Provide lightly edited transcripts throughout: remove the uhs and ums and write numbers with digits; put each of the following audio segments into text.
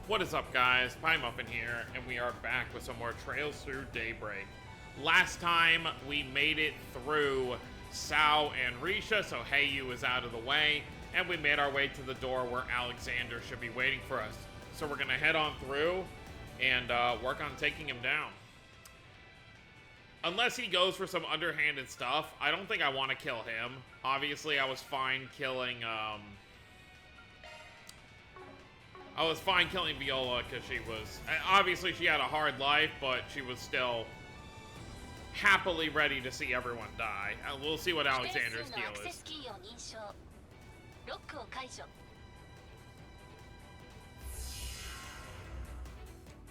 What is up, guys? Pie Muffin here, and we are back with some more Trails Through Daybreak. Last time, we made it through Sao and Risha, so Heiyu is out of the way, and we made our way to the door where Alexandre should be waiting for us. So we're gonna head on through and work on taking him down. Unless he goes for some underhanded stuff, I don't think I want to kill him. Obviously, I was fine killing Viola because she was... Obviously, she had a hard life, but she was still happily ready to see everyone die. We'll see what Alexandre's deal is.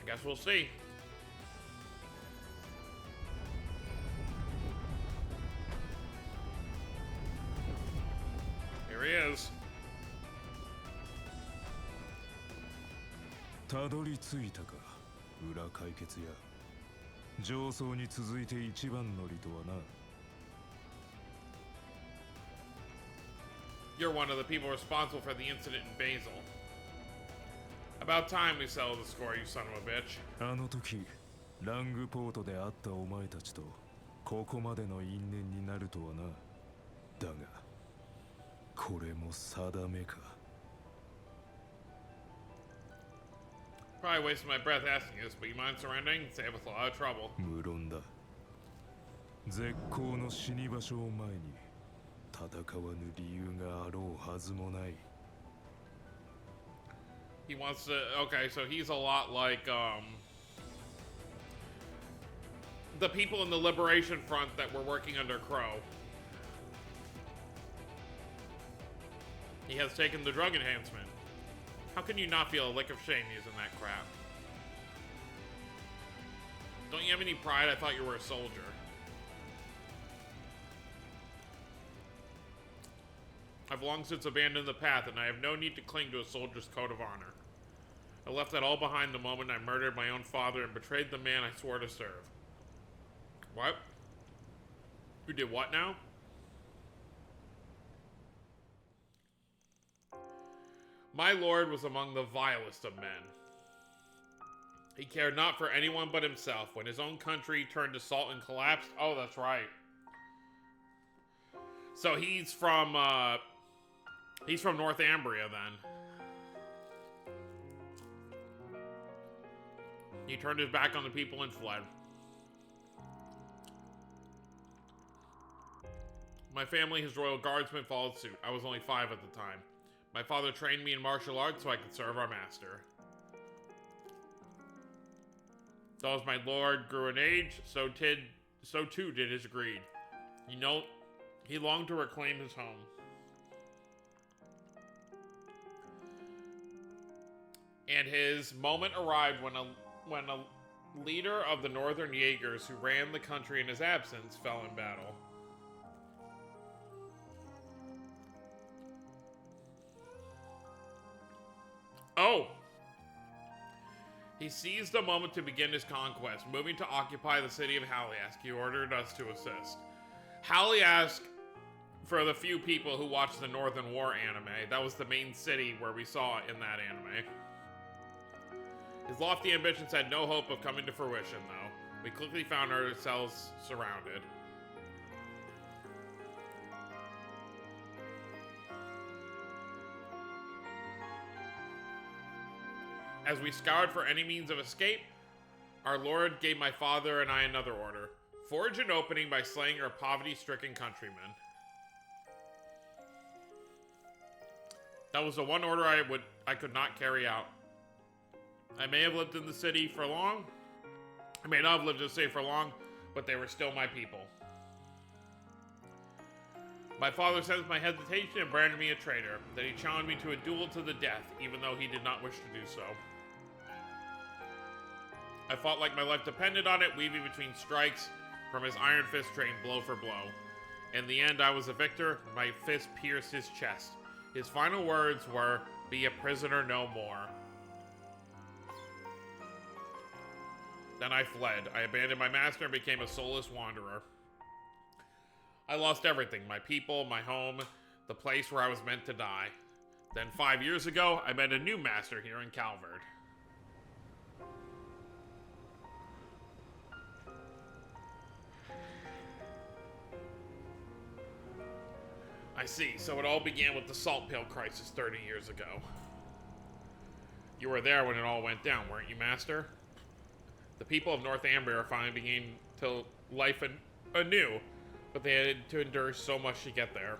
I guess we'll see. Here he is. たどり着いたか、裏解決や。上層に続いて一番乗りとはな。You're one of the people responsible for the incident in Basel. About time we settle the score, you son of a bitch. あの時、ラングポートで会ったお前たちとここまでの因縁になるとはな。だが、これも定めか。 Probably wasting my breath asking this, but you mind surrendering? It'd save us a lot of trouble. 無論だ。絶好の死に場所を前に戦わぬ理由があろうはずもない。 He wants to... Okay, so he's a lot like, the people in the Liberation Front that were working under Crow. He has taken the drug enhancement. How can you not feel a lick of shame using that crap? Don't you have any pride? I thought you were a soldier. I've long since abandoned the path, and I have no need to cling to a soldier's code of honor. I left that all behind the moment I murdered my own father and betrayed the man I swore to serve. What? You did what now? My lord was among the vilest of men. He cared not for anyone but himself. When his own country turned to salt and collapsed... Oh, that's right. So he's from Northumbria, then. He turned his back on the people and fled. My family, his royal guardsmen, followed suit. I was only 5 at the time. My father trained me in martial arts so I could serve our master. Though as my lord grew in age, so too did his greed. You know, he longed to reclaim his home. And his moment arrived when a leader of the Northern Jaegers who ran the country in his absence fell in battle. Oh! He seized the moment to begin his conquest, moving to occupy the city of Haliask. He ordered us to assist. Haliask, for the few people who watched the Northern War anime, that was the main city where we saw in that anime. His lofty ambitions had no hope of coming to fruition, though. We quickly found ourselves surrounded. As we scoured for any means of escape, our lord gave my father and I another order. Forge an opening by slaying our poverty-stricken countrymen. That was the one order I could not carry out. I may have lived in the city for long. I may not have lived in the city for long, but they were still my people. My father sensed my hesitation and branded me a traitor. Then he challenged me to a duel to the death, even though he did not wish to do so. I fought like my life depended on it, weaving between strikes from his iron fist trained blow for blow. In the end, I was a victor. My fist pierced his chest. His final words were, "Be a prisoner no more." Then I fled. I abandoned my master and became a soulless wanderer. I lost everything, my people, my home, the place where I was meant to die. Then 5 years ago, I met a new master here in Calvard. I see. So it all began with the Salt Pail Crisis 30 years ago. You were there when it all went down, weren't you, Master? The people of Northumbria are finally beginning to life anew, but they had to endure so much to get there.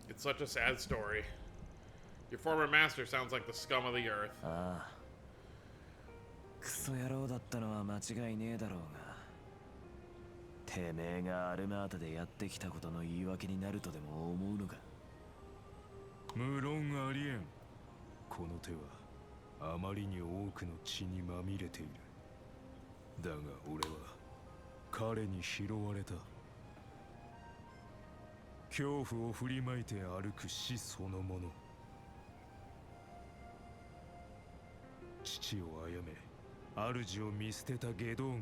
It's such a sad story. Your former master sounds like the scum of the earth. ああ。クソ野郎だったのは間違いねえだろうが。てめえがアルマータでやってきたことの言い訳になるとでも思うのか。無論ありえん。この手はあまりに多くの血にまみれている。だが俺は彼に拾われた。恐怖を振りまいて歩く死そのもの。父を殺め主を見捨てた外道が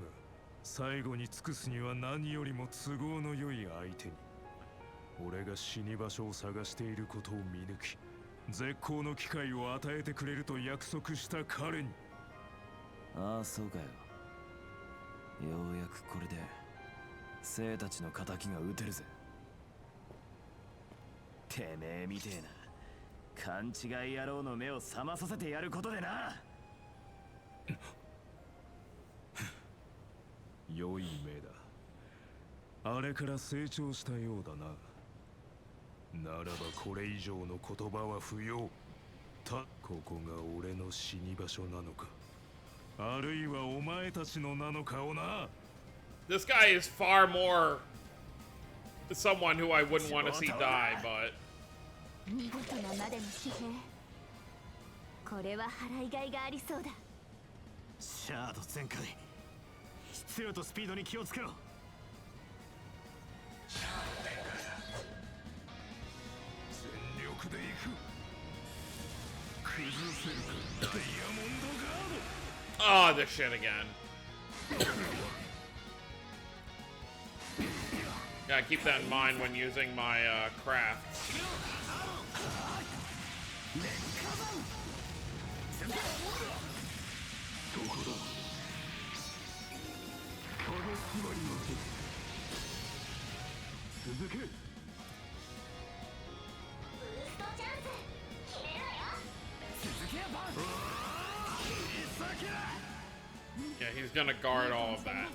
最後に尽くすには何よりも都合の良い相手に俺が死に場所を探していることを見抜き絶好の機会を与えてくれると約束した彼に。ああ、そうかよ。ようやくこれで生たちの仇が撃てるぜ。てめえみてえな勘違い野郎の目を覚まさせてやることでな。良い目だ。あれから成長したようだな。ならばこれ以上の言葉は不要。ここが俺の死に場所なのか、あるいはお前たちのなのかをな。This guy is far more someone who I wouldn't want to see die, but 見事なまでの疲弊。これは払いがいがありそうだ。シャード全開。質量とスピードに気をつけろ。全力で行く。崩せるかダイヤモンドガード。 oh, this shit again. Gotta keep that in mind when using my craft. Yeah, he's gonna guard all of that.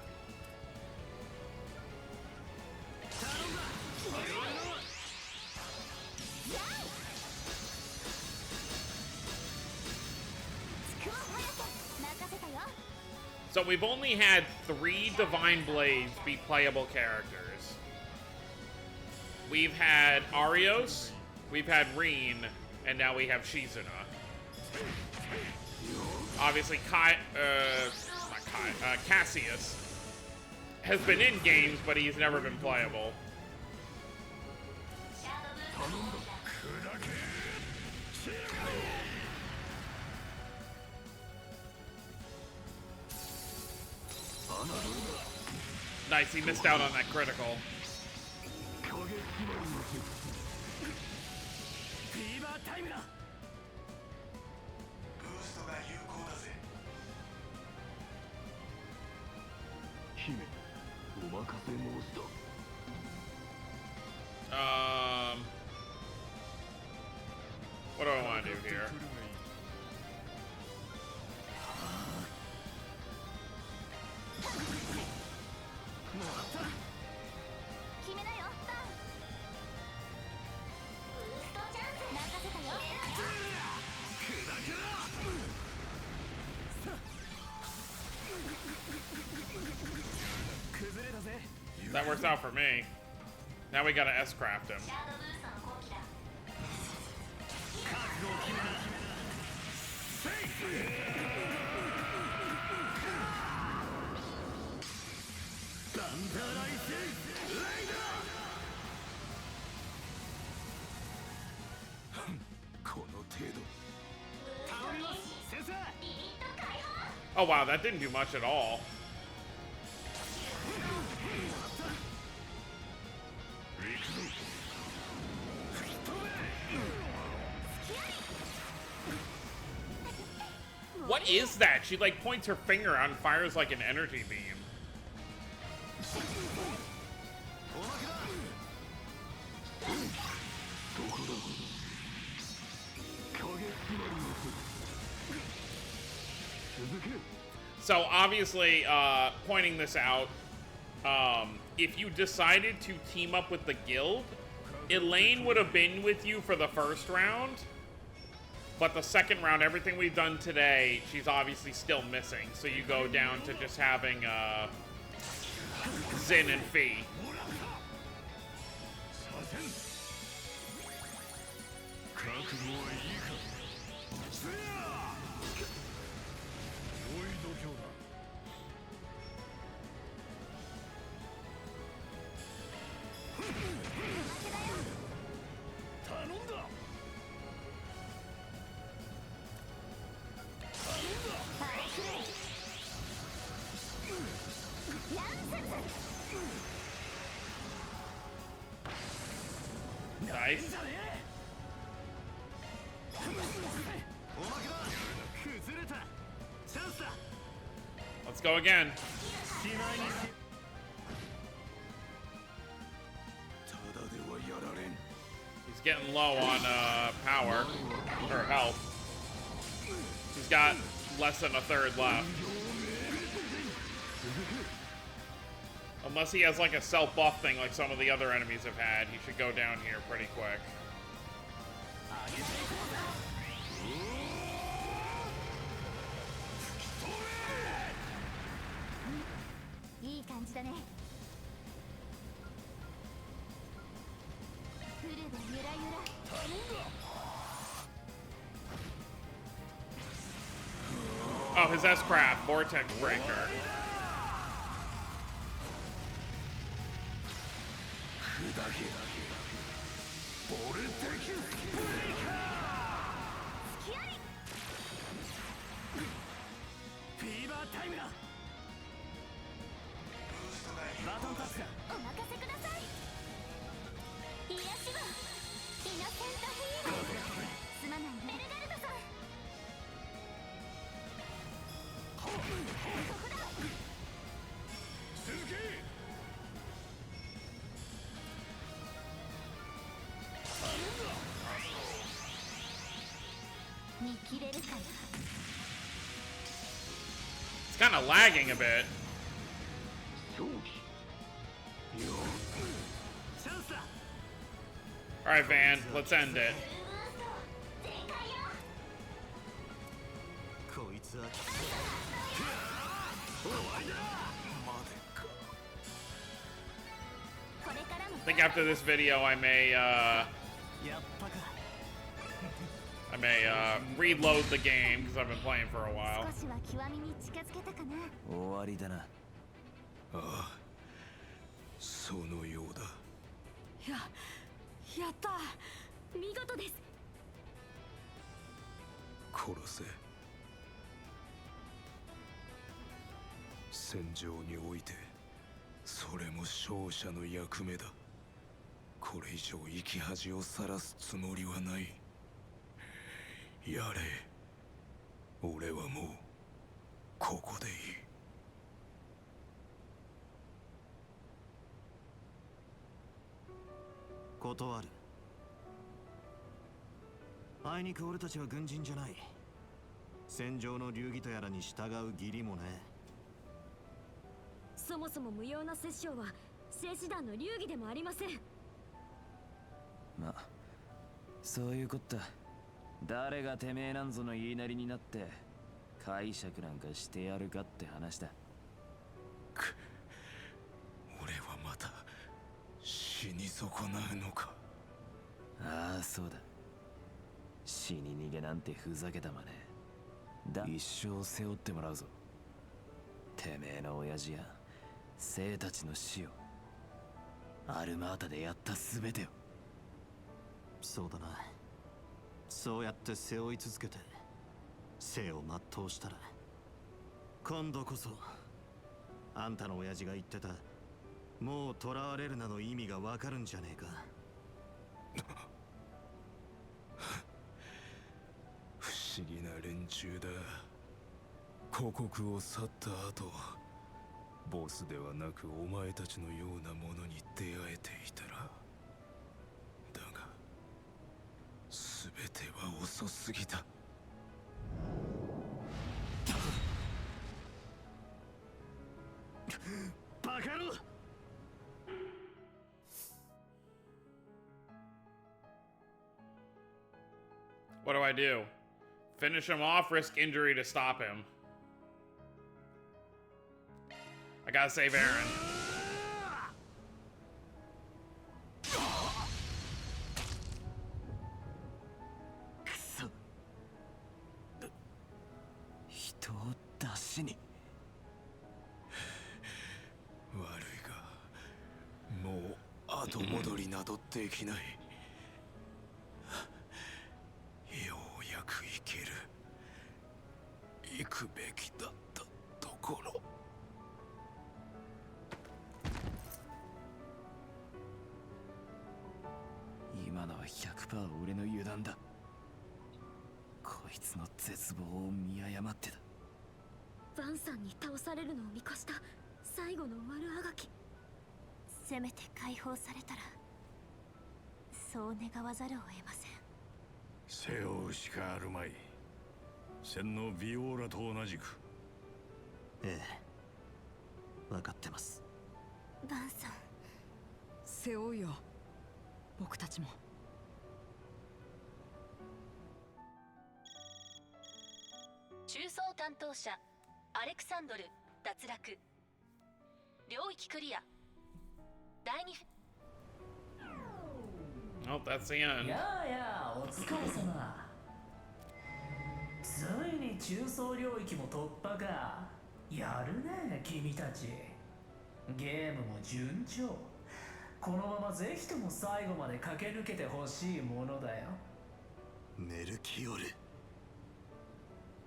So we've only had 3 Divine Blades be playable characters. We've had Arios, we've had Reen, and now we have Shizuna. Obviously, Cassius has been in games, but he's never been playable. Nice, he missed out on that critical. What do I want to do here? That works out for me. Now we gotta S-craft him. Oh wow, that didn't do much at all. What is that? She like points her finger out and fires like an energy beam. So obviously, pointing this out, if you decided to team up with the guild, Elaine would have been with you for the first round, but the second round, everything we've done today, she's obviously still missing. So you go down to just having Zin and Fee. Nice. Let's go again. He's getting low on power or health. He's got less than a third left. Unless he has like a self-buff thing like some of the other enemies have had, he should go down here pretty quick. Oh, his S-Craft, Vortex Breaker. It's kind of lagging a bit. Alright, Van, let's end it. I think after this video I may reload the game because I've been playing for a while. 終わりだな。ああ、そのようだ。やった。見事です。殺せ。戦場においてそれも勝者の役目だ。これ以上生き恥をさらすつもりはない。やれ。俺はもうここでいい。断る。あいにく俺たちは軍人じゃない。戦場の流儀とやらに従う義理もね。そもそも無用な殺生は聖師団の流儀でもありません。ま、そういうこった。誰がてめえなんぞの言いなりになって解釈なんかしてやるかって話だ。俺はまた死に損なうのか。ああ、そうだ。死に逃げなんてふざけたまね。だ、一生背負ってもらうぞ。てめえの親父や生たちの死を、アルマータでやったすべてを。そうだな。そうやって背負い続けて生を全うしたら、今度こそあんたの親父が言ってたもう囚われるなの意味がわかるんじゃねえか。不思議な連中だ。故国を去った後、ボスではなくお前たちのようなものに出会えていたら。だが全ては遅すぎた。What do I do? Finish him off, risk injury to stop him. I gotta save Aaron.今のは 100% 俺の油断だ。こいつの絶望を見誤ってた。ヴァンさんに倒されるのを見越した最後の悪あがき。せめて解放されたらそう願わざるを得ません。背負うしかあるまい。洗脳ビオーラと同じく。ええ、分かってます。ヴァンさん、背負うよ、僕たちも。中操担当者アレクサンドル脱落。領域クリア。第2。 Oh, that's the end. やあやあ、お疲れ様。ついに中層領域も突破か。やるね君たち。ゲームも順調。このままぜひとも最後まで駆け抜けてほしいものだよ。メルキオル。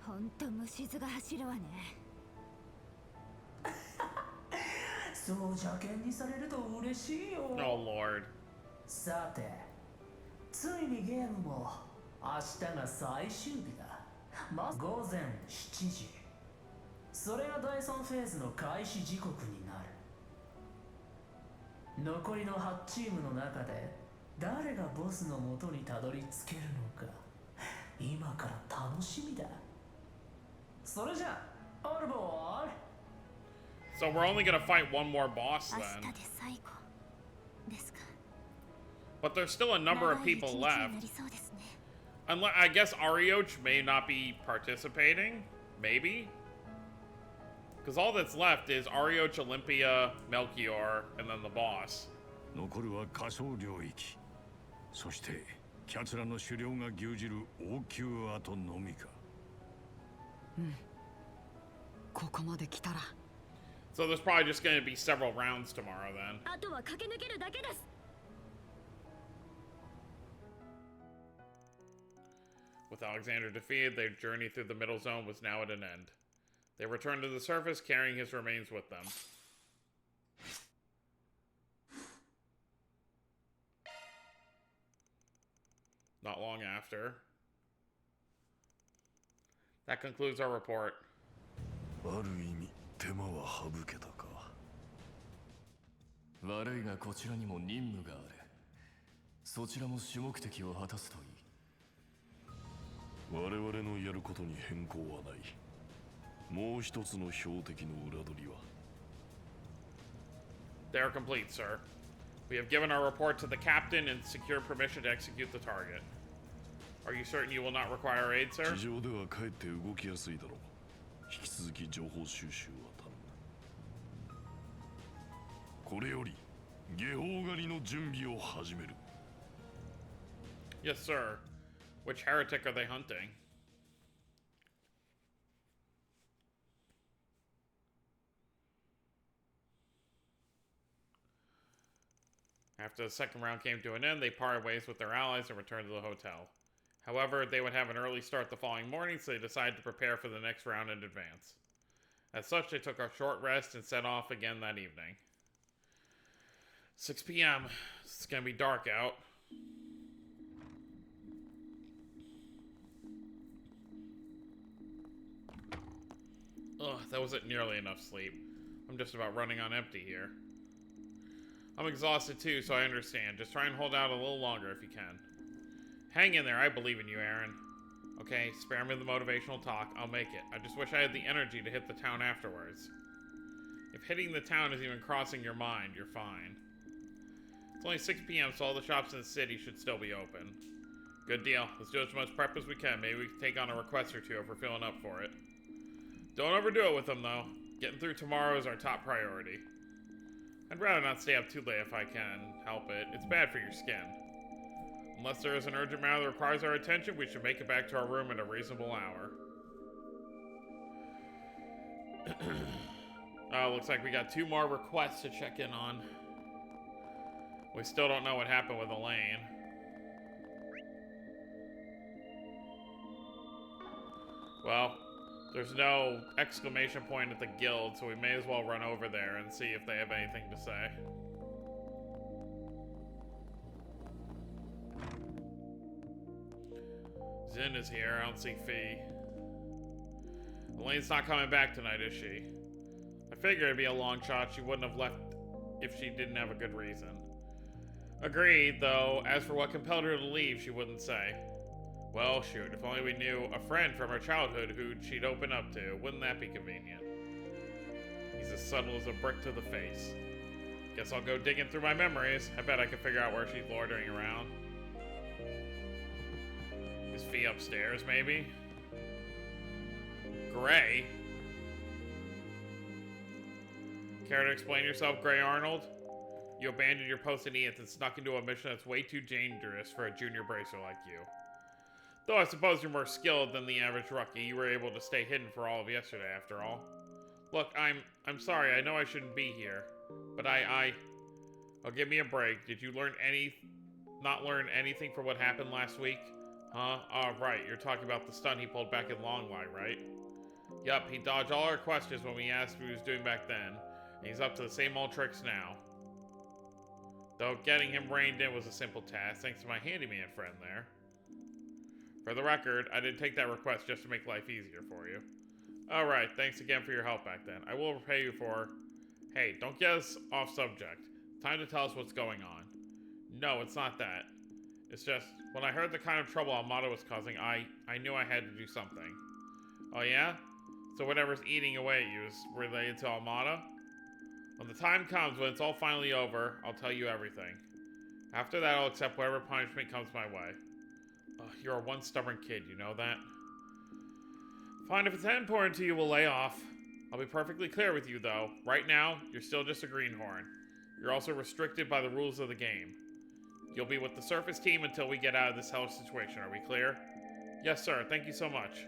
ほんと虫唾が走るわね。そう邪険にされると嬉しいよ。 Oh, Lord. さて、ついにゲームも明日が最終日だ。まず午前7時。それが第3フェーズの開始時刻になる。残りの8チームの中で誰がボスの元にたどり着けるのか、今から楽しみだ。それじゃあ、オルボール。 So we're only gonna fight one more boss 明 then. 日で最後ですか。 But there's still a number of 長い一 people 日にな left. りそうですね。 Unless, I guess Arioch may not be participating? Maybe? Because all that's left is Arioch, Olympia, Melchior, and then the boss. 残るは仮想領域。そしてキャツラの狩猟が牛耳る王宮跡のみか。ここまで来たら So there's probably just going to be several rounds tomorrow then. あとは駆け抜けるだけです。 With Alexander defeated, their journey through the middle zone was now at an end. They returned to the surface, carrying his remains with them. Not long after. That concludes our report. ある意味手間は省けたか。悪いがこちらにも任務がある。そちらも主目的を果たすといい。我々のやることに変更はない。もう一つの標的の裏取りは。They are complete, sir. We have given our report to the captain and secured permission to execute the target. Are you certain you will not require aid, sir? 地上ではかえって動きやすいだろう。引き続き情報収集は頼む。これより下方狩りの準備を始める。Yes, sir. Which heretic are they hunting? After the second round came to an end, they parted ways with their allies and returned to the hotel. However, they would have an early start the following morning, so they decided to prepare for the next round in advance. As such, they took a short rest and set off again that evening. 6 p.m. It's gonna be dark out. Ugh, that wasn't nearly enough sleep. I'm just about running on empty here. I'm exhausted too, so I understand. Just try and hold out a little longer if you can. Hang in there, I believe in you, Aaron. Okay, spare me the motivational talk, I'll make it. I just wish I had the energy to hit the town afterwards. If hitting the town is even crossing your mind, you're fine. It's only 6 p.m., so all the shops in the city should still be open. Good deal. Let's do as much prep as we can. Maybe we can take on a request or two if we're feeling up for it. Don't overdo it with them, though. Getting through tomorrow is our top priority. I'd rather not stay up too late if I can help it. It's bad for your skin. Unless there is an urgent matter that requires our attention, we should make it back to our room at a reasonable hour. Oh, looks like we got 2 more requests to check in on. We still don't know what happened with Elaine. Well, there's no exclamation point at the guild, so we may as well run over there and see if they have anything to say. Zin is here. I don't see Fee. Elaine's not coming back tonight, is she? I figured it'd be a long shot. She wouldn't have left if she didn't have a good reason. Agreed, though. As for what compelled her to leave, she wouldn't say. Well, shoot, if only we knew a friend from her childhood who she'd open up to. Wouldn't that be convenient? He's as subtle as a brick to the face. Guess I'll go digging through my memories. I bet I can figure out where she's loitering around. Is Fee upstairs, maybe? Gray? Care to explain yourself, Gray Arnold? You abandoned your post in Eath and snuck into a mission that's way too dangerous for a junior bracer like you. Though I suppose you're more skilled than the average rookie, you were able to stay hidden for all of yesterday, after all. Look, I'm sorry, I know I shouldn't be here, but oh, give me a break. Did you not learn anything from what happened last week? Huh? Oh, right, you're talking about the stunt he pulled back in Longline, right? Yup, he dodged all our questions when we asked what he was doing back then, and he's up to the same old tricks now. Though getting him reined in was a simple task, thanks to my handyman friend there. For the record, I didn't take that request just to make life easier for you. Alright, thanks again for your help back then. I will repay you for... Hey, don't get us off subject. Time to tell us what's going on. No, it's not that. It's just, when I heard the kind of trouble Almada was causing, I knew I had to do something. Oh yeah? So whatever's eating away at you is related to Almada? When the time comes, when it's all finally over, I'll tell you everything. After that, I'll accept whatever punishment comes my way. You're one stubborn kid, you know that? Fine, if it's that important to you, we'll lay off. I'll be perfectly clear with you, though. Right now, you're still just a greenhorn. You're also restricted by the rules of the game. You'll be with the surface team until we get out of this hellish situation, are we clear? Yes, sir, thank you so much.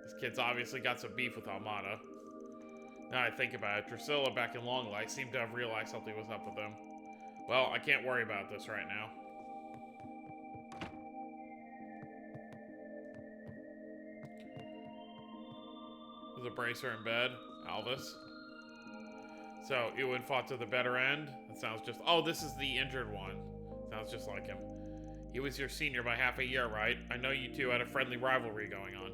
This kid's obviously got some beef with Almada. Now I think about it, Drusilla back in Longlight seemed to have realized something was up with him. Well, I can't worry about this right now. Was a bracer in bed? Alvis? So, Ewan fought to the better end? That sounds just... Oh, this is the injured one. Sounds just like him. He was your senior by half a year, right? I know you two had a friendly rivalry going on.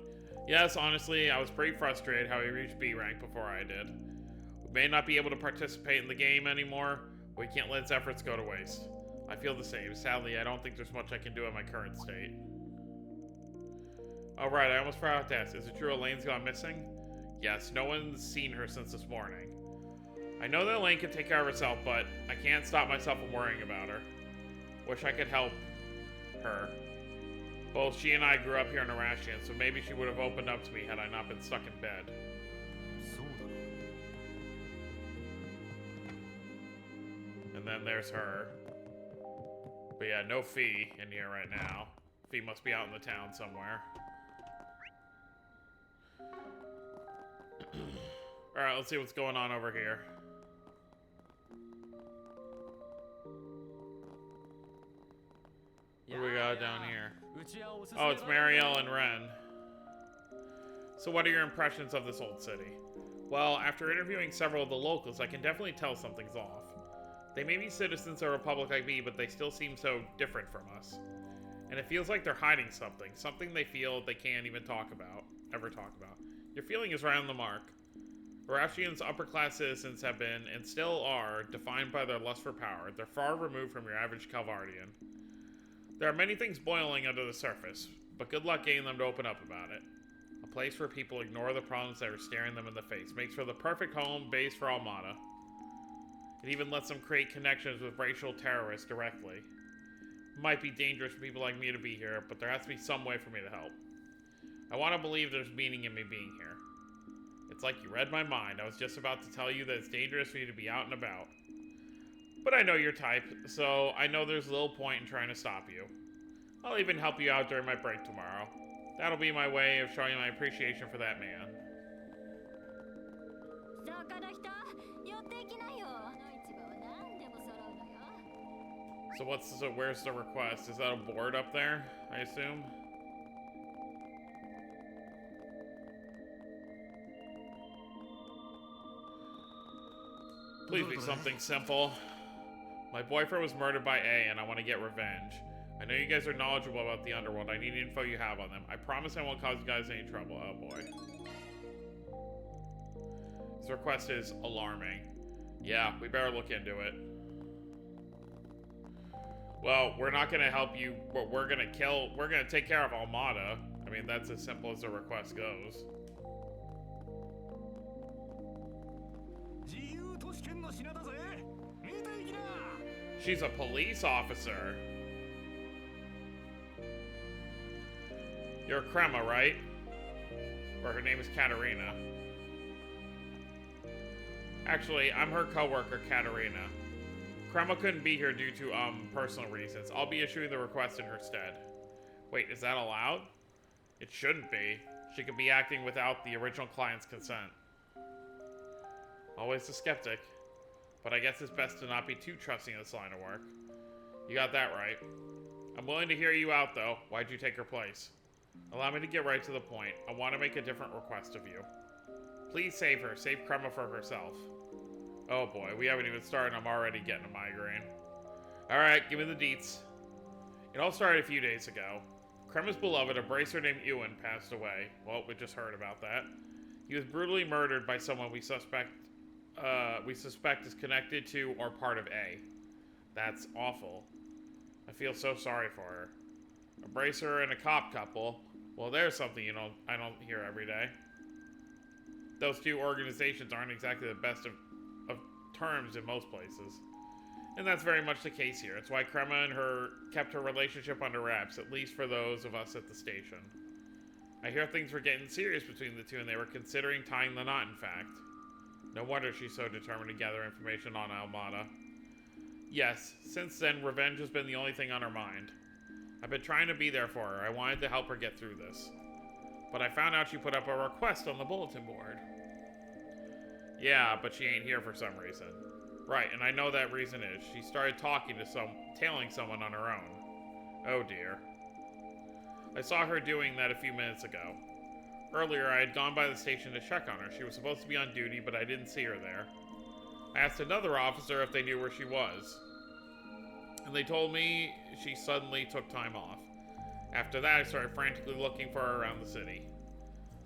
Yes, honestly, I was pretty frustrated how he reached B rank before I did. We may not be able to participate in the game anymore, but we can't let his efforts go to waste. I feel the same. Sadly, I don't think there's much I can do in my current state. Oh, right, I almost forgot to ask. Is it true Elaine's gone missing? Yes, no one's seen her since this morning. I know that Elaine can take care of herself, but I can't stop myself from worrying about her. Wish I could help her. Both she and I grew up here in Arashian, so maybe she would have opened up to me had I not been stuck in bed. And then there's her. But yeah, no Fee in here right now. Fee must be out in the town somewhere. Alright, let's see what's going on over here. What do we got down here? Oh, it's Marielle and Ren. So what are your impressions of this old city? Well, after interviewing several of the locals, I can definitely tell something's off. They may be citizens of a republic like me, but they still seem so different from us. And it feels like they're hiding something. Something they feel they can't even ever talk about. Your feeling is right on the mark. Arashian's upper-class citizens have been, and still are, defined by their lust for power. They're far removed from your average Calvardian. There are many things boiling under the surface, but good luck getting them to open up about it. A place where people ignore the problems that are staring them in the face. Makes for the perfect home base for Almada. It even lets them create connections with racial terrorists directly. It might be dangerous for people like me to be here, but there has to be some way for me to help. I want to believe there's meaning in me being here. It's like you read my mind. I was just about to tell you that it's dangerous for you to be out and about. But I know your type, so I know there's little point in trying to stop you. I'll even help you out during my break tomorrow. That'll be my way of showing my appreciation for that man. So where's the request? Is that a board up there, I assume? Please be something simple. My boyfriend was murdered by A, and I want to get revenge. I know you guys are knowledgeable about the underworld. I need info you have on them. I promise I won't cause you guys any trouble. Oh boy. This request is alarming. Yeah, we better look into it. Well, we're not gonna help you, but we're gonna take care of Almada. I mean, that's as simple as the request goes. She's a police officer. You're Crema, right? Or her name is Katarina. Actually, I'm her coworker, Katarina. Crema couldn't be here due to, personal reasons. I'll be issuing the request in her stead. Wait, is that allowed? It shouldn't be. She could be acting without the original client's consent. Always a skeptic. But I guess it's best to not be too trusting in this line of work. You got that right. I'm willing to hear you out, though. Why'd you take her place? Allow me to get right to the point. I want to make a different request of you. Please save her. Save Crema for herself. Oh boy, we haven't even started. I'm already getting a migraine. Alright, give me the deets. It all started a few days ago. Crema's beloved, a bracer named Ewan, passed away. Well, we just heard about that. He was brutally murdered by someone we suspect is connected to or part of A. That's awful. I feel so sorry for her. A bracer and a cop couple. Well, there's something I don't hear every day. Those two organizations aren't exactly the best of terms in most places. And that's very much the case here. It's why Crema and her kept her relationship under wraps, at least for those of us at the station. I hear things were getting serious between the two, and they were considering tying the knot, in fact. No wonder she's so determined to gather information on Almada. Yes, since then, revenge has been the only thing on her mind. I've been trying to be there for her. I wanted to help her get through this. But I found out she put up a request on the bulletin board. Yeah, but she ain't here for some reason. Right, and I know that reason is she started tailing someone on her own. Oh dear. I saw her doing that a few minutes ago. Earlier, I had gone by the station to check on her. She was supposed to be on duty, but I didn't see her there. I asked another officer if they knew where she was. And they told me she suddenly took time off. After that, I started frantically looking for her around the city.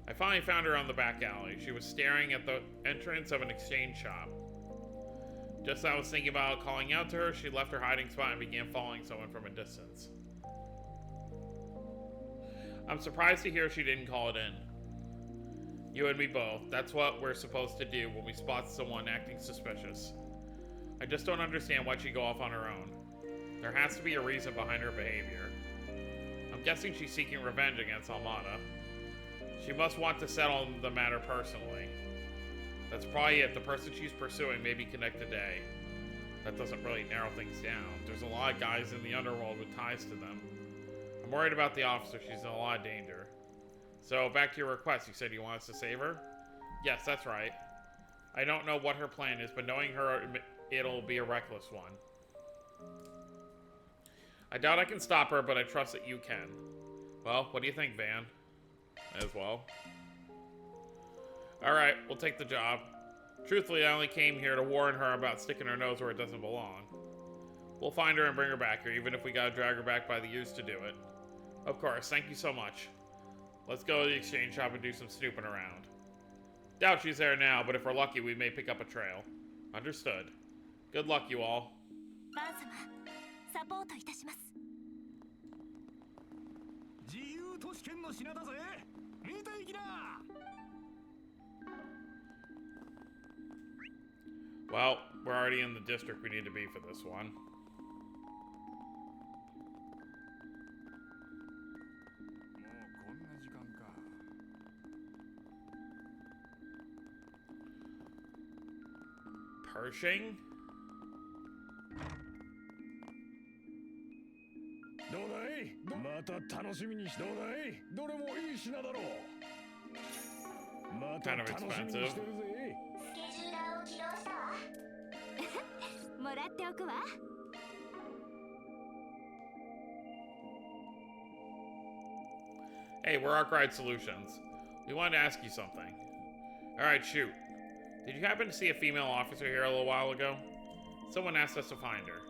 I finally found her on the back alley. She was staring at the entrance of an exchange shop. Just as I was thinking about calling out to her, she left her hiding spot and began following someone from a distance. I'm surprised to hear she didn't call it in. You and me both. That's what we're supposed to do when we spot someone acting suspicious. I just don't understand why she'd go off on her own. There has to be a reason behind her behavior. I'm guessing she's seeking revenge against Almada. She must want to settle the matter personally. That's probably it. The person she's pursuing may be connected to A. That doesn't really narrow things down. There's a lot of guys in the underworld with ties to them. I'm worried about the officer. She's in a lot of danger. So, back to your request. You said you want us to save her? Yes, that's right. I don't know what her plan is, but knowing her, it'll be a reckless one. I doubt I can stop her, but I trust that you can. Well, what do you think, Van? As well. Alright, we'll take the job. Truthfully, I only came here to warn her about sticking her nose where it doesn't belong. We'll find her and bring her back here, even if we gotta drag her back by the ears to do it. Of course, thank you so much. Let's go to the exchange shop and do some snooping around. Doubt she's there now, but if we're lucky, we may pick up a trail. Understood. Good luck, you all. Well, we're already in the district we need to be for this one. Pershing? どうだいまた楽しみにしどうだいどれもいい品だろうまた Kind of 楽しみに expensive. してるぜ スケジューラーを起動したわ。もらっておくわ。 Hey, we're Arkwright Solutions. We wanted to ask you something. Alright, shoot. Did you happen to see a female officer here a little while ago? Someone asked us to find her.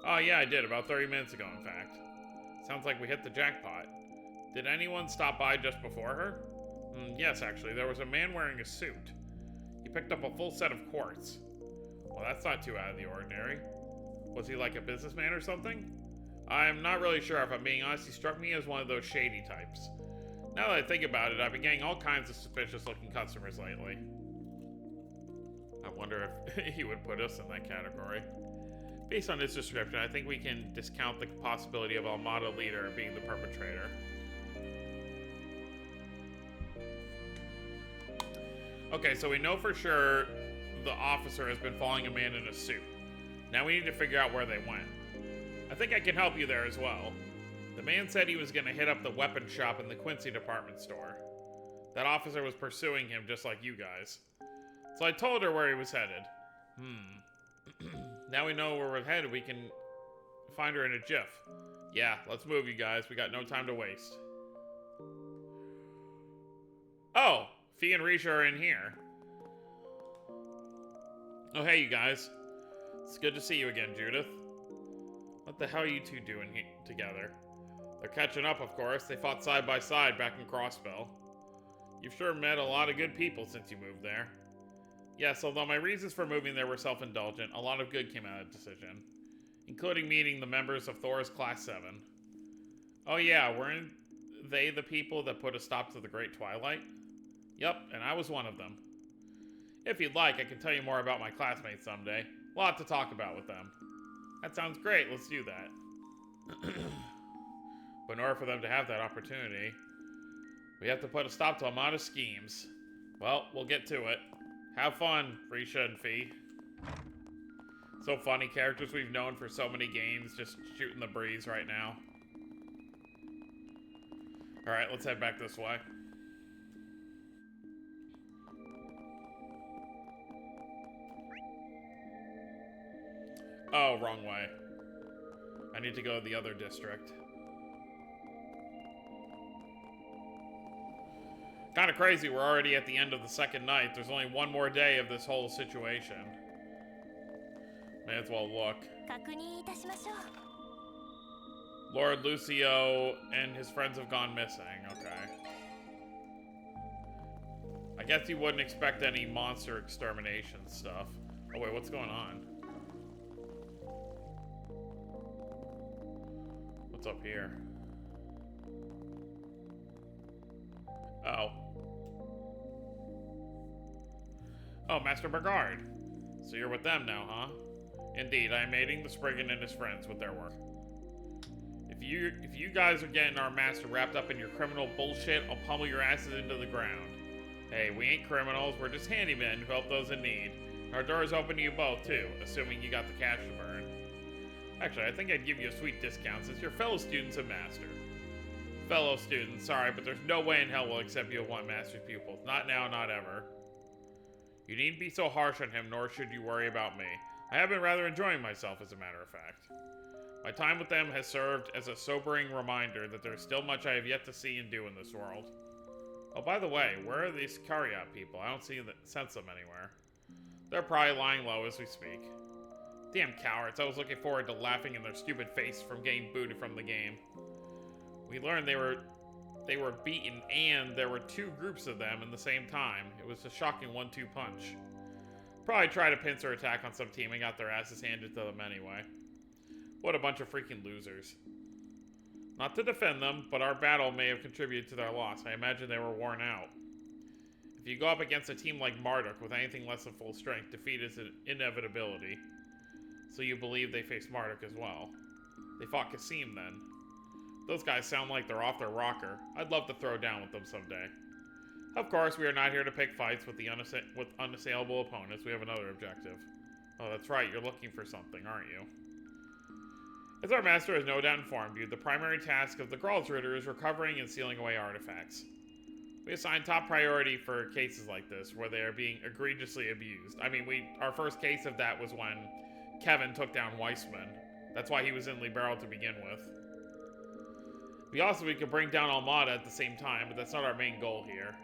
Oh yeah, I did, about 30 minutes ago, in fact. Sounds like we hit the jackpot. Did anyone stop by just before her? Yes, actually, there was a man wearing a suit. He picked up a full set of quartz. Well, that's not too out of the ordinary. Was he like a businessman or something? I'm not really sure. If I'm being honest, he struck me as one of those shady types. Now that I think about it, I've been getting all kinds of suspicious-looking customers lately. I wonder if he would put us in that category. Based on his description, I think we can discount the possibility of Armada leader being the perpetrator. Okay, so we know for sure the officer has been following a man in a suit. Now we need to figure out where they went. I think I can help you there as well. The man said he was going to hit up the weapon shop in the Quincy department store. That officer was pursuing him just like you guys. So I told her where he was headed. Now we know where we're headed, we can find her in a jiff. Yeah, let's move, you guys. We got no time to waste. Oh, Fee and Risha are in here. Oh, hey, you guys. It's good to see you again, Judith. What the hell are you two doing together? They're catching up, of course. They fought side by side back in Crossville. You've sure met a lot of good people since you moved there. Yes, although my reasons for moving there were self-indulgent, a lot of good came out of the decision. Including meeting the members of Thor's Class 7. Oh yeah, weren't they the people that put a stop to the Great Twilight? Yep, and I was one of them. If you'd like, I can tell you more about my classmates someday. A lot to talk about with them. That sounds great, let's do that. But in order for them to have that opportunity, we have to put a stop to Armada's schemes. Well, we'll get to it. Have fun, Risha and Fee. So funny, characters we've known for so many games just shooting the breeze right now. Alright, let's head back this way. Oh, wrong way. I need to go to the other district. Kind of crazy, we're already at the end of the second night. There's only one more day of this whole situation. May as well look. 確認いたしましょう。 Lord Lucio and his friends have gone missing. Okay. I guess you wouldn't expect any monster extermination stuff. Oh wait, what's going on? What's up here? Oh. Oh, Master Burgard. So you're with them now, huh? Indeed, I am aiding the Spriggan and his friends with their work. If you guys are getting our master wrapped up in your criminal bullshit, I'll pummel your asses into the ground. Hey, we ain't criminals, we're just handymen who help those in need. Our door is open to you both, too, assuming you got the cash to burn. Actually, I think I'd give you a sweet discount since you're fellow students of Master. Fellow students, sorry, but there's no way in hell we'll accept you as one Master's pupil. Not now, not ever. You needn't be so harsh on him, nor should you worry about me. I have been rather enjoying myself, as a matter of fact. My time with them has served as a sobering reminder that there is still much I have yet to see and do in this world. Oh, by the way, where are these Karyat people? I don't sense them anywhere. They're probably lying low as we speak. Damn cowards, I was looking forward to laughing in their stupid face from getting booted from the game. We learned they were beaten, and there were two groups of them in the same time. It was a shocking 1-2 punch. Probably tried a pincer attack on some team and got their asses handed to them anyway. What a bunch of freaking losers. Not to defend them, but our battle may have contributed to their loss. I imagine they were worn out. If you go up against a team like Marduk with anything less than full strength, defeat is an inevitability. So you believe they faced Marduk as well. They fought Kasim then. Those guys sound like they're off their rocker. I'd love to throw down with them someday. Of course, we are not here to pick fights with unassailable opponents. We have another objective. Oh, that's right. You're looking for something, aren't you? As our master has no doubt informed you, the primary task of the Gralsritter is recovering and sealing away artifacts. We assign top priority for cases like this, where they are being egregiously abused. I mean, our first case of that was when Kevin took down Weissman. That's why he was in Liberal to begin with. We could bring down Almada at the same time, but that's not our main goal here.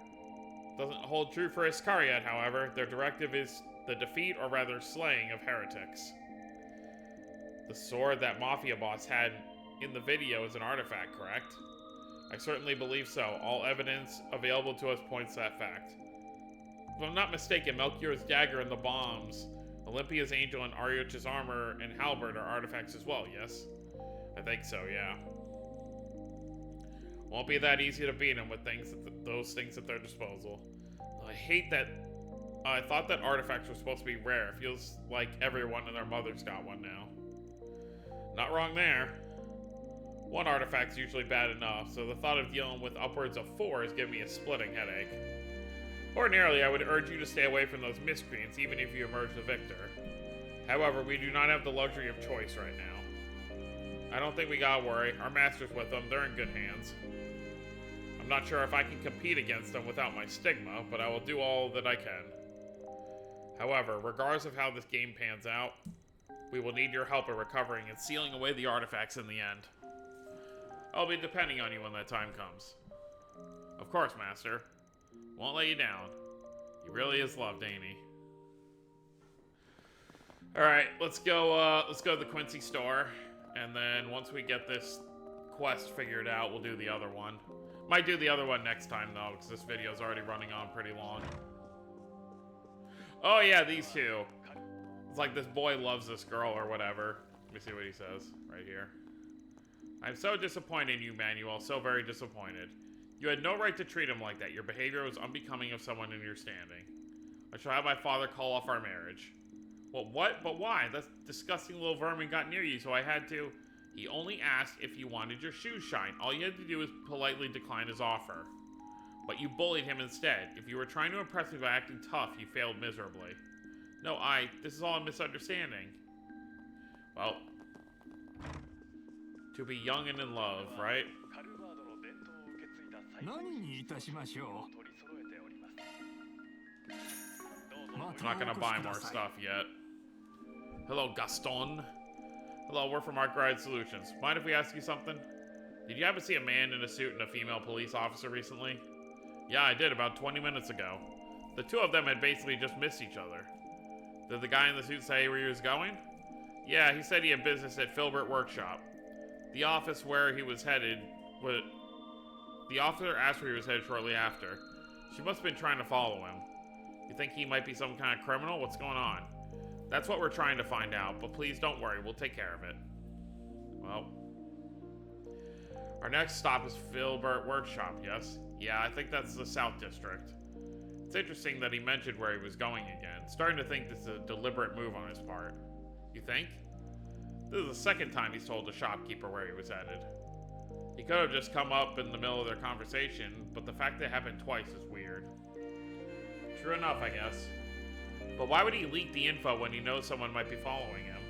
Doesn't hold true for Iscariot, however. Their directive is the defeat, or rather slaying, of heretics. The sword that Mafia boss had in the video is an artifact, correct? I certainly believe so. All evidence available to us points to that fact. If I'm not mistaken, Melchior's dagger and the bombs, Olympia's angel and Arioch's armor and halberd are artifacts as well, yes? I think so, yeah. Won't be that easy to beat them with those things at their disposal. I hate that. I thought that artifacts were supposed to be rare. It feels like everyone and their mother's got one now. Not wrong there. One artifact's usually bad enough, so the thought of dealing with upwards of 4 is giving me a splitting headache. Ordinarily, I would urge you to stay away from those miscreants, even if you emerge the victor. However, we do not have the luxury of choice right now. I don't think we gotta worry. Our master's with them. They're in good hands. I'm not sure if I can compete against them without my stigma, but I will do all that I can. However, regardless of how this game pans out, we will need your help in recovering and sealing away the artifacts in the end. I'll be depending on you when that time comes. Of course, Master. Won't let you down. He really is loved, ain't he? Alright, let's go to the Quincy store. And then once we get this quest figured out, we'll do the other one. Might do the other one next time, though, because this video's already running on pretty long. Oh, yeah, these two. It's like this boy loves this girl or whatever. Let me see what he says right here. I'm so disappointed in you, Manuel. So very disappointed. You had no right to treat him like that. Your behavior was unbecoming of someone in your standing. I shall have my father call off our marriage. Well, what? But why? That disgusting little vermin got near you, so I had to... He only asked if you wanted your shoes shined. All you had to do was politely decline his offer. But you bullied him instead. If you were trying to impress me by acting tough, you failed miserably. No, this is all a misunderstanding. Well, to be young and in love, right? I'm not gonna buy more stuff yet. Hello, Gaston. Hello, we're from Arkwright Solutions. Mind if we ask you something? Did you happen to see a man in a suit and a female police officer recently? Yeah, I did, about 20 minutes ago. The two of them had basically just missed each other. Did the guy in the suit say where he was going? Yeah, he said he had business at Filbert Workshop. The office where he was headed the officer asked where he was headed shortly after. She must have been trying to follow him. You think he might be some kind of criminal? What's going on? That's what we're trying to find out, but please don't worry, we'll take care of it. Well, our next stop is Filbert Workshop, yes? Yeah, I think that's the South District. It's interesting that he mentioned where he was going again. Starting to think this is a deliberate move on his part. You think? This is the second time he's told the shopkeeper where he was headed. He could have just come up in the middle of their conversation, but the fact that it happened twice is weird. True enough, I guess. But why would he leak the info when he knows someone might be following him?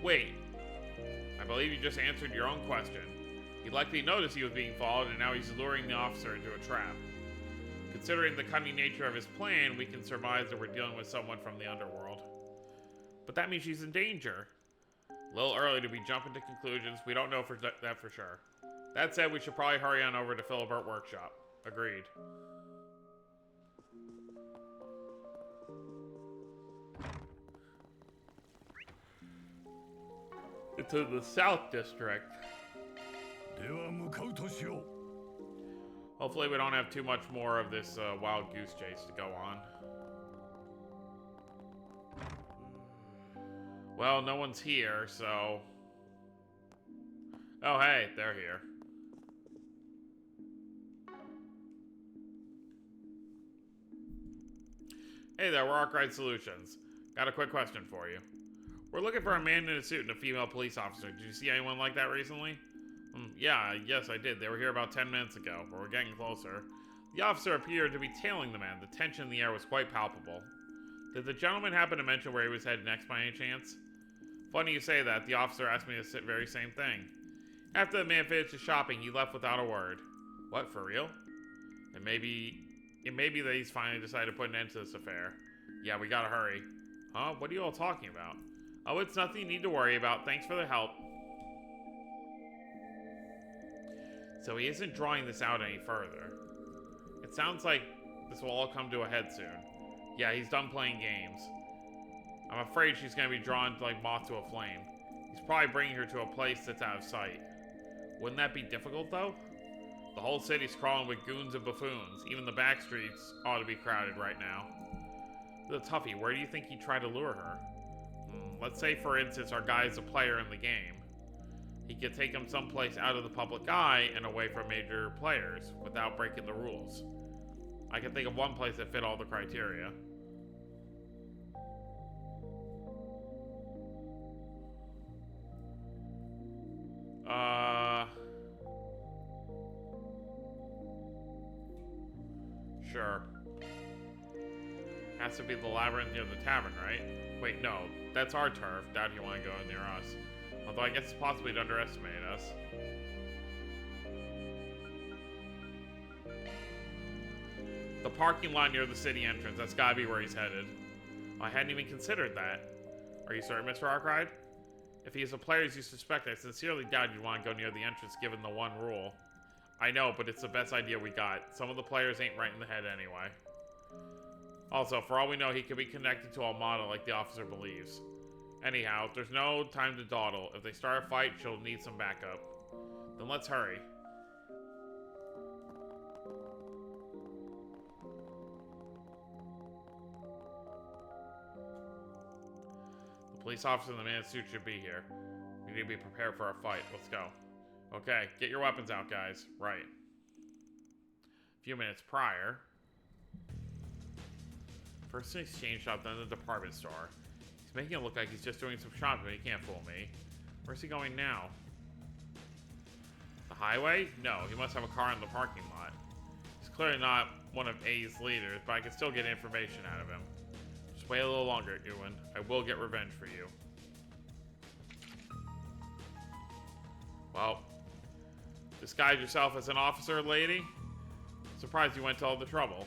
Wait. I believe you just answered your own question. He likely noticed he was being followed, and now he's luring the officer into a trap. Considering the cunning nature of his plan, we can surmise that we're dealing with someone from the underworld. But that means she's in danger. A little early to be jumping to conclusions. We don't know that for sure. That said, we should probably hurry on over to Filbert Workshop. Agreed. It's in the South District. Hopefully we don't have too much more of this wild goose chase to go on. Well, no one's here, so... Oh, hey, they're here. Hey there, we're Arkwright Solutions. Got a quick question for you. We're looking for a man in a suit and a female police officer. Did you see anyone like that recently? Yes, I did. They were here about 10 minutes ago, but we're getting closer. The officer appeared to be tailing the man. The tension in the air was quite palpable. Did the gentleman happen to mention where he was headed next by any chance? Funny you say that. The officer asked me the very same thing. After the man finished his shopping, he left without a word. What, for real? It may be that he's finally decided to put an end to this affair. Yeah, we gotta hurry. Huh? What are you all talking about? Oh, it's nothing you need to worry about. Thanks for the help. So he isn't drawing this out any further. It sounds like this will all come to a head soon. Yeah, he's done playing games. I'm afraid she's gonna be drawn like moth to a flame. He's probably bringing her to a place that's out of sight. Wouldn't that be difficult, though? The whole city's crawling with goons and buffoons. Even the back streets ought to be crowded right now. The toughie, where do you think he tried to lure her? Let's say, for instance, our guy is a player in the game. He could take him someplace out of the public eye and away from major players without breaking the rules. I can think of one place that fit all the criteria. Sure. Has to be the labyrinth near the tavern, right? Wait, no. That's our turf. Doubt you want to go near us. Although I guess it's possible to underestimate us. The parking lot near the city entrance. That's gotta be where he's headed. I hadn't even considered that. Are you certain, Mr. Arkwright? If he is a player as you suspect, I sincerely doubt you'd want to go near the entrance given the one rule. I know, but it's the best idea we got. Some of the players ain't right in the head anyway. Also, for all we know, he could be connected to Almada like the officer believes. Anyhow, there's no time to dawdle. If they start a fight, she'll need some backup. Then let's hurry. The police officer and the man in the suit should be here. We need to be prepared for a fight. Let's go. Okay, get your weapons out, guys. Right. A few minutes prior. First an exchange shop, then the department store. He's making it look like he's just doing some shopping, but he can't fool me. Where's he going now? The highway? No, he must have a car in the parking lot. He's clearly not one of A's leaders, but I can still get information out of him. Just wait a little longer, Ewan. I will get revenge for you. Well, disguise yourself as an officer, lady? Surprised you went to all the trouble.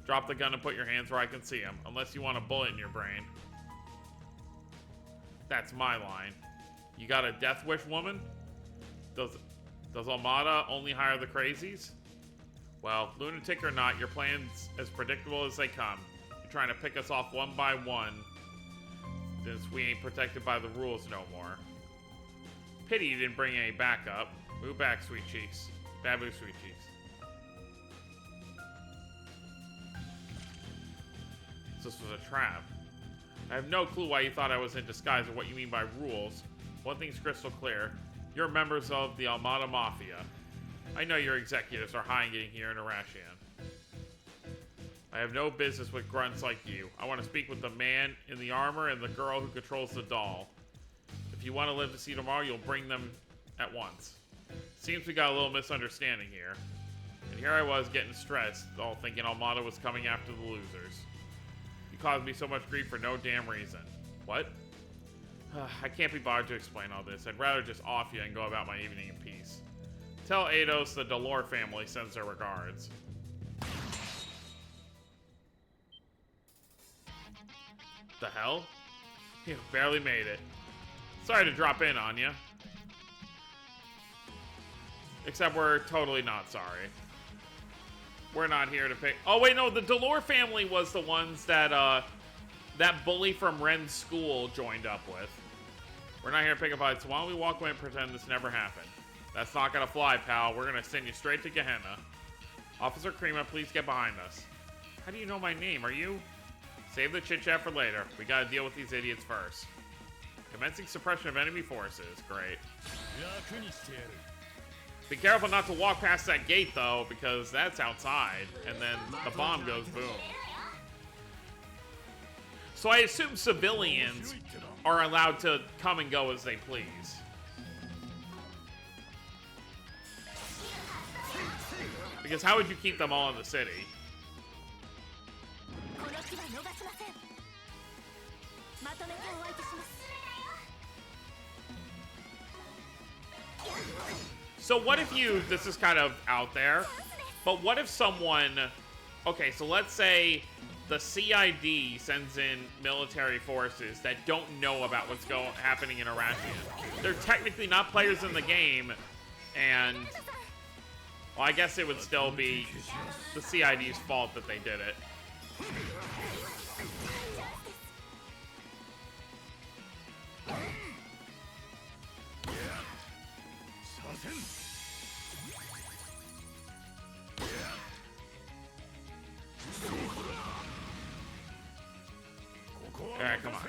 Drop the gun and put your hands where I can see them, unless you want a bullet in your brain. That's my line. You got a death wish, woman? Does Almada only hire the crazies? Well, lunatic or not, your plan's as predictable as they come. You're trying to pick us off one by one, since we ain't protected by the rules no more. Pity you didn't bring any backup. Move back, sweet cheeks. Babu, sweet cheeks. This was a trap. I have no clue why you thought I was in disguise or what you mean by rules. One thing's crystal clear. You're members of the Almada Mafia. I know your executives are hiding here in Arashian. I have no business with grunts like you. I want to speak with the man in the armor and the girl who controls the doll. If you want to live to see tomorrow, you'll bring them at once. Seems we got a little misunderstanding here. And here I was getting stressed, all thinking Almada was coming after the losers. You caused me so much grief for no damn reason. What? I can't be bothered to explain all this. I'd rather just off you and go about my evening in peace. Tell Eidos the Delore family sends their regards. The hell? You barely made it. Sorry to drop in on you. Except we're totally not sorry. We're not here to pick... Oh, wait, no. The Delore family was the ones that, that bully from Ren's school joined up with. We're not here to pick a fight, so why don't we walk away and pretend this never happened? That's not gonna fly, pal. We're gonna send you straight to Gehenna. Officer Krima, please get behind us. How do you know my name? Are you... Save the chit-chat for later. We gotta deal with these idiots first. Commencing suppression of enemy forces. Great. Be careful not to walk past that gate, though, because that's outside, and then the bomb goes boom. So I assume civilians are allowed to come and go as they please. Because how would you keep them all in the city? まとめてお相手します。 So what if you, this is kind of out there, but what if someone, okay, so let's say the CID sends in military forces that don't know about what's happening in Arashia. They're technically not players in the game, and, well, I guess it would still be the CID's fault that they did it. Alright, come on.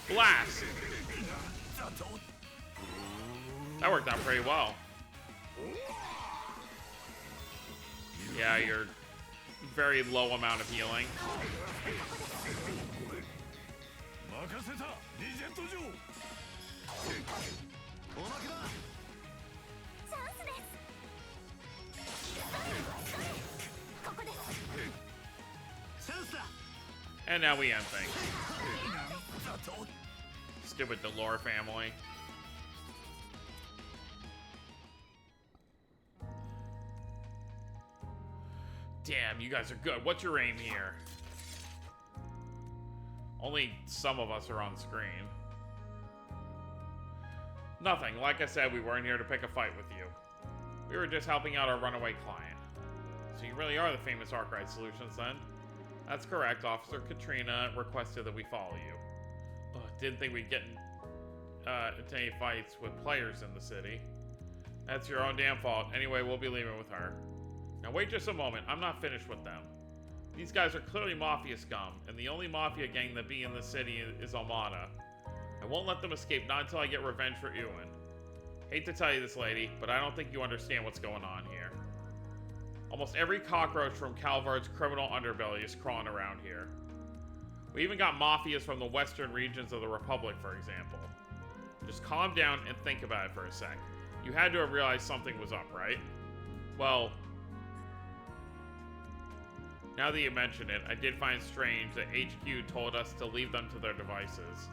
Blast! That worked out pretty well. Yeah, you're very low amount of healing. And now we end things. Stupid Delore family. Damn, you guys are good. What's your aim here? Only some of us are on screen. Nothing. Like I said, we weren't here to pick a fight with you. We were just helping out our runaway client. So you really are the famous Arkwright Solutions then? That's correct. Officer Katrina requested that we follow you. Ugh, didn't think we'd get into any fights with players in the city. That's your own damn fault. Anyway, we'll be leaving with her. Now wait just a moment. I'm not finished with them. These guys are clearly Mafia scum, and the only Mafia gang that be in the city is Almada. I won't let them escape, not until I get revenge for Ewan. Hate to tell you this, lady, but I don't think you understand what's going on here. Almost every cockroach from Calvard's criminal underbelly is crawling around here. We even got mafias from the western regions of the Republic, for example. Just calm down and think about it for a sec. You had to have realized something was up, right? Well, now that you mention it, I did find strange that HQ told us to leave them to their devices.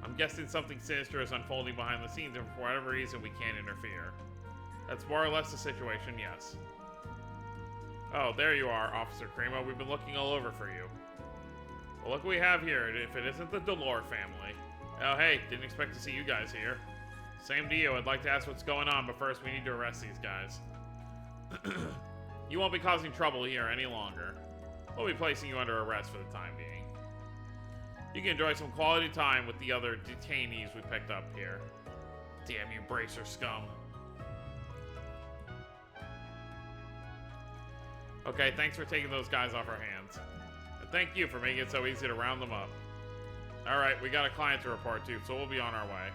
I'm guessing something sinister is unfolding behind the scenes, and for whatever reason, we can't interfere. That's more or less the situation, yes. Oh, there you are, Officer Cremo. We've been looking all over for you. Well, look what we have here, if it isn't the Delore family. Oh, hey, didn't expect to see you guys here. Same to you. I'd like to ask what's going on, but first we need to arrest these guys. You won't be causing trouble here any longer. We'll be placing you under arrest for the time being. You can enjoy some quality time with the other detainees we picked up here. Damn you, Bracer scum. Okay, thanks for taking those guys off our hands. And thank you for making it so easy to round them up. Alright, we got a client to report to, so we'll be on our way.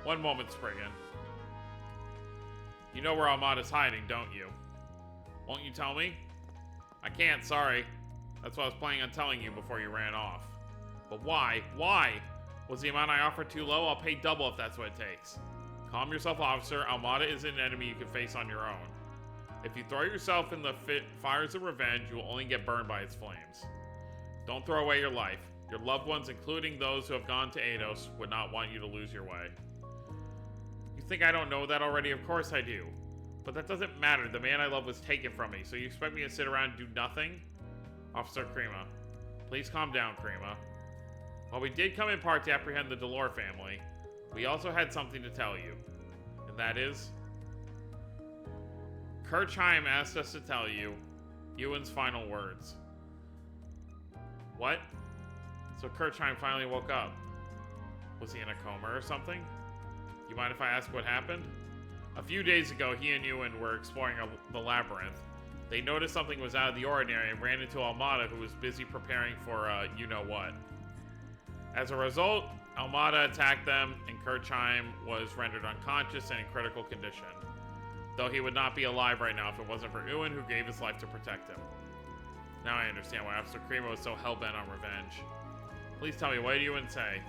One moment, Spriggan. You know where Almada's hiding, don't you? Won't you tell me? I can't, sorry. That's what I was planning on telling you before you ran off. But why? Why? Was the amount I offered too low? I'll pay double if that's what it takes. Calm yourself, officer. Almada isn't an enemy you can face on your own. If you throw yourself in the fires of revenge, you will only get burned by its flames. Don't throw away your life. Your loved ones, including those who have gone to Eidos, would not want you to lose your way. You think I don't know that already? Of course I do. But that doesn't matter. The man I love was taken from me, so you expect me to sit around and do nothing? Officer Crema. Please calm down, Crema. While we did come in part to apprehend the Delore family, we also had something to tell you. And that is... Kirchheim asked us to tell you Ewan's final words. What? So Kirchheim finally woke up. Was he in a coma or something? You mind if I ask what happened? A few days ago, he and Ewan were exploring the labyrinth. They noticed something was out of the ordinary and ran into Almada, who was busy preparing for you-know-what. As a result, Almada attacked them, and Kirchheim was rendered unconscious and in critical condition. Though he would not be alive right now if it wasn't for Ewan, who gave his life to protect him. Now I understand why Officer Krima was so hell-bent on revenge. Please tell me, what did Ewan say?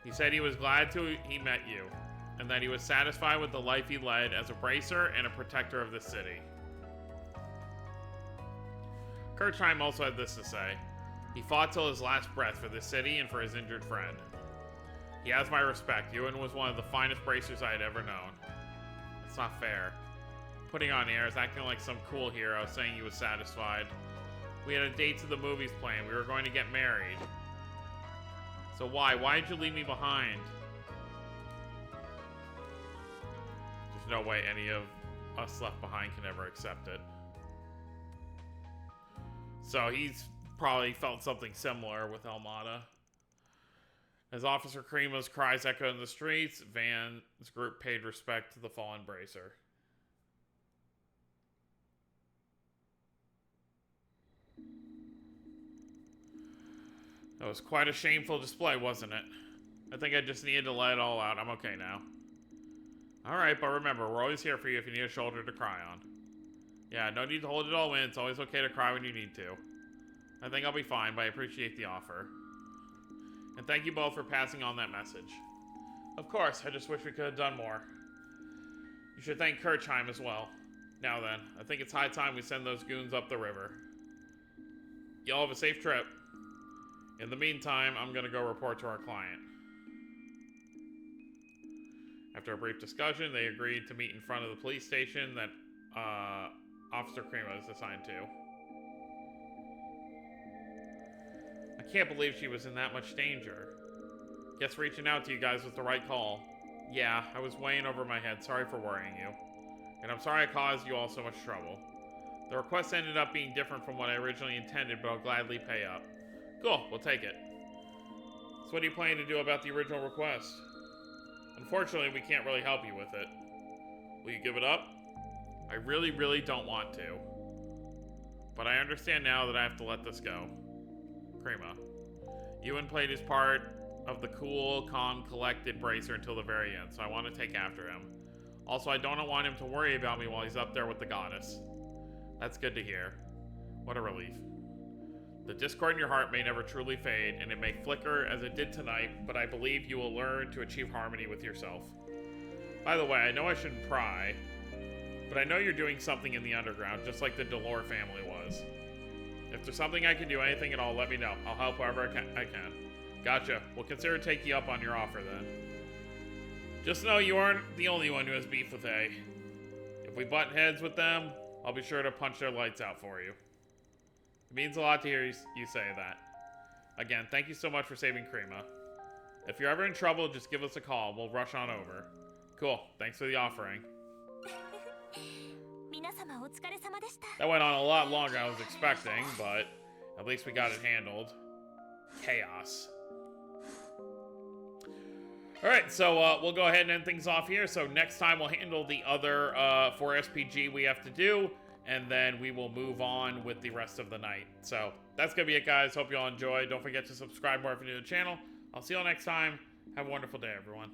He said he was glad he met you, and that he was satisfied with the life he led as a bracer and a protector of the city. Kirchheim also had this to say. He fought till his last breath for the city and for his injured friend. He has my respect. Ewan was one of the finest bracers I had ever known. It's not fair. Putting on airs, acting like some cool hero, saying he was satisfied. We had a date to the movies planned. We were going to get married. So why? Why did you leave me behind? There's no way any of us left behind can ever accept it. So he's probably felt something similar with Almada. As Officer Krima's cries echoed in the streets, Van's group paid respect to the fallen bracer. That was quite a shameful display, wasn't it? I think I just needed to let it all out. I'm okay now. Alright, but remember, we're always here for you if you need a shoulder to cry on. Yeah, no need to hold it all in. It's always okay to cry when you need to. I think I'll be fine, but I appreciate the offer. And thank you both for passing on that message. Of course, I just wish we could have done more. You should thank Kirchheim as well. Now then, I think it's high time we send those goons up the river. Y'all have a safe trip. In the meantime, I'm gonna go report to our client. After a brief discussion, they agreed to meet in front of the police station that Officer Krima is assigned to. I can't believe she was in that much danger. Guess reaching out to you guys was the right call. Yeah, I was way in over my head. Sorry for worrying you. And I'm sorry I caused you all so much trouble. The request ended up being different from what I originally intended, but I'll gladly pay up. Cool, we'll take it. So what are you planning to do about the original request? Unfortunately, we can't really help you with it. Will you give it up? I really, really don't want to. But I understand now that I have to let this go. Krima. Ewan played his part of the cool, calm, collected bracer until the very end, so I want to take after him. Also, I don't want him to worry about me while he's up there with the goddess. That's good to hear. What a relief. The discord in your heart may never truly fade, and it may flicker as it did tonight, but I believe you will learn to achieve harmony with yourself. By the way, I know I shouldn't pry, but I know you're doing something in the underground, just like the Delore family was. If there's something I can do, anything at all, let me know. I'll help however I can. Gotcha. We'll consider taking you up on your offer then. Just know you aren't the only one who has beef with A. If we butt heads with them, I'll be sure to punch their lights out for you. It means a lot to hear you say that. Again, thank you so much for saving Krima. If you're ever in trouble, just give us a call. We'll rush on over. Cool. Thanks for the offering. That went on a lot longer than I was expecting, but at least we got it handled. Chaos. Alright, so we'll go ahead and end things off here. So next time we'll handle the other 4 SPG we have to do, and then we will move on with the rest of the night. So that's going to be it, guys. Hope you all enjoyed. Don't forget to subscribe more if you're new to the channel. I'll see you all next time. Have a wonderful day, everyone.